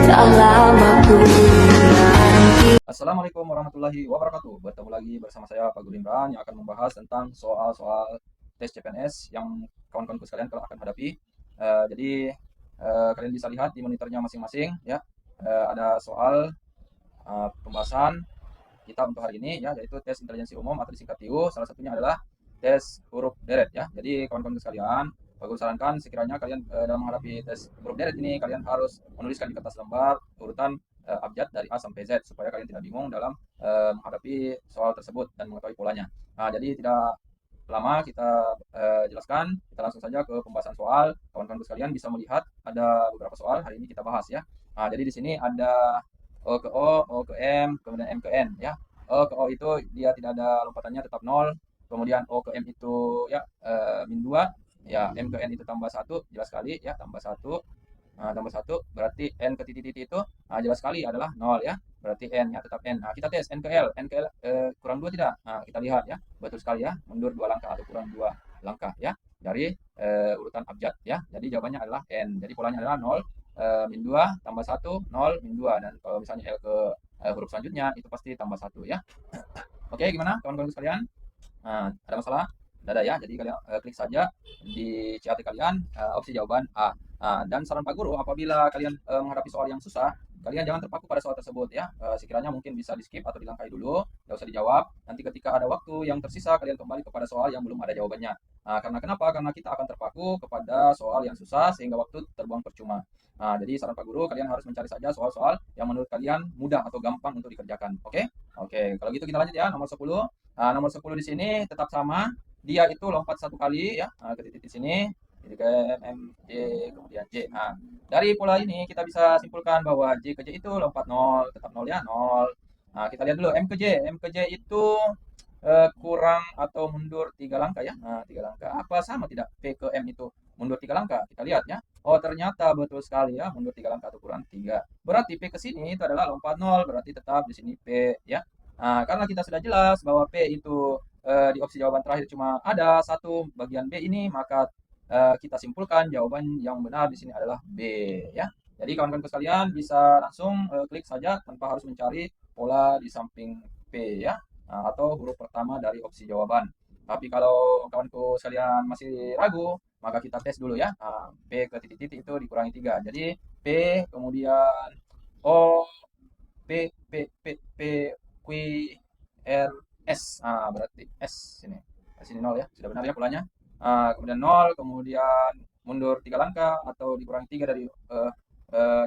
tak lama ku menanti. Assalamualaikum warahmatullahi wabarakatuh. Bertemu lagi bersama saya Pak Gudimran yang akan membahas tentang soal-soal tes CPNS yang kawan-kawanku sekalian kalau akan hadapi. Jadi kalian bisa lihat di monitornya masing-masing ya. Ada soal pembahasan kita untuk hari ini ya, yaitu tes intelijensi umum atau disingkat TIU. Salah satunya adalah tes huruf deret ya. Jadi kawan-kawan sekalian, Pak Guru sarankan sekiranya kalian dalam menghadapi tes huruf deret ini, kalian harus menuliskan di kertas lembar urutan abjad dari A sampai Z supaya kalian tidak bingung dalam menghadapi soal tersebut dan mengetahui polanya. Nah, jadi tidak lama kita jelaskan, kita langsung saja ke pembahasan soal. Kawan-kawan sekalian bisa melihat ada beberapa soal hari ini kita bahas ya. Nah, jadi di sini ada O ke O ke M, kemudian M ke N ya. O ke O itu dia tidak ada lompatannya, tetap 0. Kemudian O ke M itu ya min 2. Ya, M ke N itu tambah 1, jelas sekali ya, tambah 1. Nah, tambah 1 berarti N ke titik-titik itu jelas sekali adalah 0 ya. Berarti N ya, tetap N. Nah, kita tes N ke L. N ke L kurang 2 tidak? Nah, kita lihat ya. Betul sekali ya, mundur 2 langkah atau kurang 2 langkah ya dari urutan abjad ya. Jadi jawabannya adalah N. Jadi polanya adalah 0 min 2 tambah 1, 0 min 2. Dan kalau misalnya L ke huruf selanjutnya itu pasti tambah 1 ya. Oke, gimana kawan-kawan sekalian? Nah, ada masalah? Tidak ada ya. Jadi kalian klik saja di CAT kalian opsi jawaban A. Nah, dan saran Pak Guru, apabila kalian menghadapi soal yang susah, kalian jangan terpaku pada soal tersebut ya. Sekiranya mungkin bisa di skip atau dilangkahi dulu, nggak usah dijawab. Nanti ketika ada waktu yang tersisa, kalian kembali kepada soal yang belum ada jawabannya. Nah, karena kenapa? Karena kita akan terpaku kepada soal yang susah sehingga waktu terbuang percuma. Nah, jadi saran Pak Guru, kalian harus mencari saja soal-soal yang menurut kalian mudah atau gampang untuk dikerjakan. Oke? Oke, kalau gitu kita lanjut ya, nomor 10. Nah, nomor 10 di sini tetap sama. Dia itu lompat satu kali ya, ke titik di sini. Jadi ke M, J, kemudian J. Nah, dari pola ini kita bisa simpulkan bahwa J ke J itu lompat 0, tetap 0 ya, 0. Nah, kita lihat dulu M ke J. M ke J itu kurang atau mundur 3 langkah ya. Nah, 3 langkah. Apa sama tidak P ke M itu mundur 3 langkah? Kita lihat ya. Oh, ternyata betul sekali ya, mundur 3 langkah atau kurang 3. Berarti P ke sini itu adalah lompat 0, berarti tetap di sini P ya. Nah, karena kita sudah jelas bahwa P itu di opsi jawaban terakhir cuma ada satu bagian B ini, maka kita simpulkan jawaban yang benar di sini adalah B ya. Jadi kawan-kawan sekalian bisa langsung klik saja tanpa harus mencari pola di samping P ya. Nah, atau huruf pertama dari opsi jawaban. Tapi kalau kawanku sekalian masih ragu, maka kita tes dulu ya. Nah, P ke titik-titik itu dikurangi 3. Jadi P, kemudian O, P, Q, R, S. Nah, berarti S sini. Sini 0 ya. Sudah benar ya polanya. Kemudian 0, kemudian mundur 3 langkah atau dikurangi 3 dari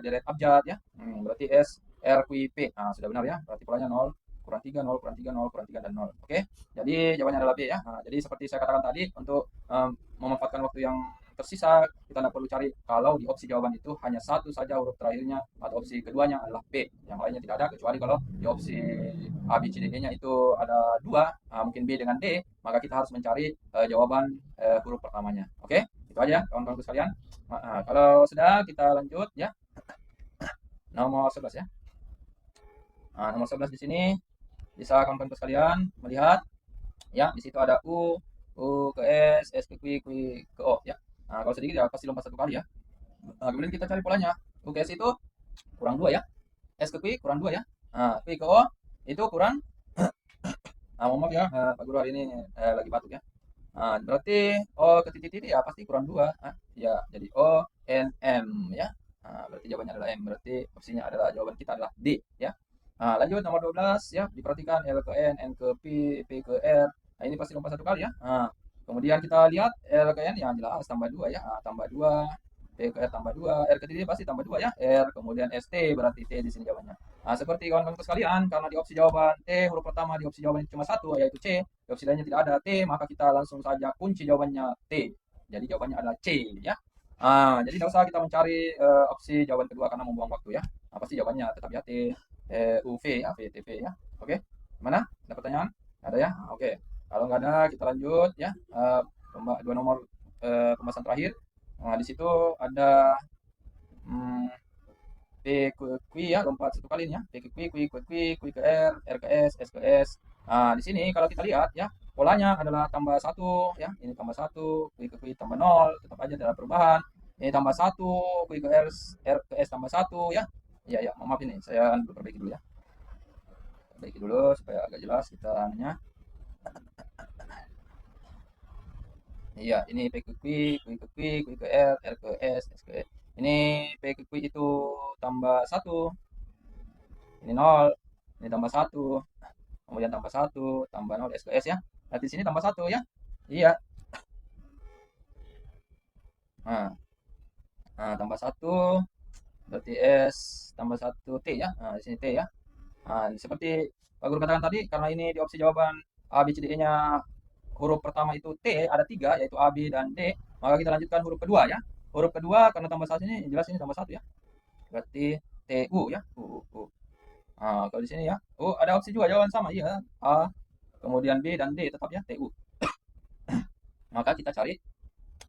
deret abjad ya. Berarti S, R, Q, P. Nah, sudah benar ya. Berarti polanya 0, kurang 3, 0, kurang 3, 0, kurang 3, dan 0. Oke. Jadi jawabannya adalah B ya. Nah, jadi seperti saya katakan tadi, untuk memanfaatkan waktu yang tersisa, kita tidak perlu cari kalau di opsi jawaban itu hanya satu saja huruf terakhirnya atau opsi keduanya adalah B. Yang lainnya tidak ada, kecuali kalau di opsi A, B, C, D, E-nya itu ada dua, mungkin B dengan D, maka kita harus mencari jawaban huruf pertamanya. Oke, itu aja kawan-kawanku sekalian. Nah, kalau sudah, kita lanjut ya. Nomor 11 ya. Nah, nomor 11 di sini bisa kawan-kawan sekalian melihat ya, di situ ada U ke S ke Q, Q ke O ya. Nah, kalau sedikit ya pasti lompat satu kali ya. Nah, kemudian kita cari polanya. U ke S itu kurang 2 ya. S ke Q kurang 2 ya. Nah, Q ke O itu kurang mohon maaf ya, Pak Guru hari ini lagi batuk ya. Nah, berarti O ke titik-titik ya pasti kurang 2. Ya, jadi O N M ya. Nah, berarti jawabannya adalah M. Berarti opsinya adalah, jawaban kita adalah D ya. Nah, lanjut nomor 12 ya. Diperhatikan L ke N ke P, P ke R. Nah, ini pasti lompat satu kali ya. Nah, kemudian kita lihat L ke N yang jelas tambah 2 ya. Nah, tambah 2. P ke R tambah 2. R ke titik pasti tambah 2 ya. R kemudian ST, berarti T di sini jawabannya. Nah, seperti kawan-kawan sekalian, karena di opsi jawaban T huruf pertama di opsi jawaban cuma satu, yaitu C. Di opsi lainnya tidak ada T, maka kita langsung saja kunci jawabannya T. Jadi jawabannya adalah C ya. Jadi tidak usah kita mencari opsi jawaban kedua karena membuang waktu ya. Nah, pasti jawabannya tetap ya T, UV ya, VTV ya. Oke, mana? Ada pertanyaan? Ada ya? Oke. Kalau nggak ada, kita lanjut ya. Dua nomor pembahasan terakhir. Nah, di situ ada P ke Q ya, lompat satu kali ya. P ke Q, Q ke R ke S ke S. Nah, di sini kalau kita lihat ya, polanya adalah tambah satu ya. Ini tambah satu, Q ke Q tambah 0, tetap aja tidak ada perubahan. Ini tambah satu, Q ke R ke S tambah satu ya. Iya ya, mohon maaf ini saya perbaiki dulu ya. Perbaiki dulu supaya agak jelas kita anunya. Iya, ini P ke Q, Q ke R, R ke S, S ke E. Ini P ke Q itu tambah satu, ini nol, ini tambah satu, kemudian tambah satu, tambah nol, S ke S ya. Nanti sini tambah satu ya. Iya. Nah, tambah satu, berarti S tambah satu T ya. Nah, di sini T ya. Nah, seperti Pak Guru katakan tadi, karena ini di opsi jawaban A, B, C, D, E-nya huruf pertama itu T, ada tiga, yaitu A, B, dan D. Maka kita lanjutkan huruf kedua ya. Huruf kedua, karena tambah satu ini, jelas ini tambah satu ya. Berarti TU ya. U. Nah, kalau di sini ya. Oh, ada opsi juga jawaban sama, iya. A, kemudian B, dan D tetap ya, TU. Maka kita cari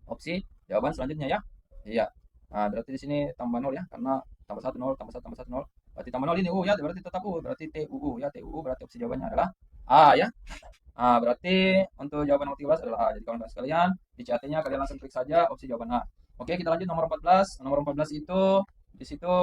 opsi jawaban selanjutnya ya. Iya. Nah, berarti di sini tambah 0 ya, karena tambah 1 0, tambah 1 0. Berarti tambah 0 ini U ya, berarti tetap U. Berarti TUU ya, TUU berarti opsi jawabannya adalah A ya. Nah, berarti untuk jawaban nomor 13 adalah A. Jadi kawan-kawan sekalian, di CAT-nya kalian langsung klik saja opsi jawaban A. Oke, kita lanjut nomor 14. Nomor 14 itu di situ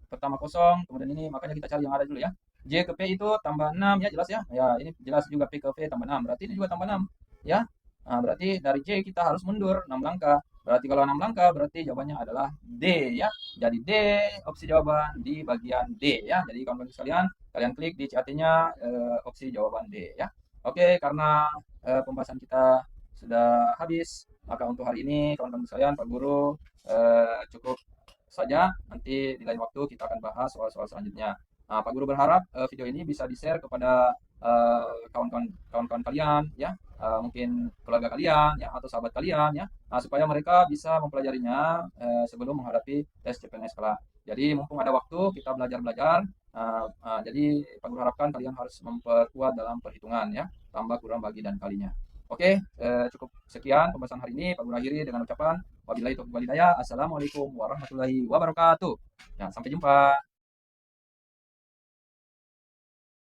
pertama kosong, kemudian ini makanya kita cari yang ada dulu ya. J ke P itu tambah 6 ya, jelas ya. Ya, ini jelas juga P ke V tambah 6. Berarti ini juga tambah 6 ya. Nah, berarti dari J kita harus mundur 6 langkah. Berarti kalau 6 langkah berarti jawabannya adalah D ya. Jadi D opsi jawaban di bagian D ya. Jadi kawan-kawan sekalian, kalian klik di CAT-nya opsi jawaban D ya. Oke, karena pembahasan kita sudah habis, maka untuk hari ini kawan-kawan sekalian, Pak Guru cukup saja. Nanti di lain waktu kita akan bahas soal-soal selanjutnya. Nah, Pak Guru berharap video ini bisa di-share kepada kawan-kawan kalian ya, mungkin keluarga kalian ya atau sahabat kalian ya, nah, supaya mereka bisa mempelajarinya sebelum menghadapi tes CPNS kelak. Jadi mumpung ada waktu kita belajar-belajar. Jadi Pak Guru harapkan kalian harus memperkuat dalam perhitungan ya, tambah kurang bagi dan kalinya. Oke, cukup sekian pembahasan hari ini. Pak Guru akhiri dengan ucapan wabillahi taufiq wal hidayah. Assalamualaikum warahmatullahi wabarakatuh. Ya, sampai jumpa.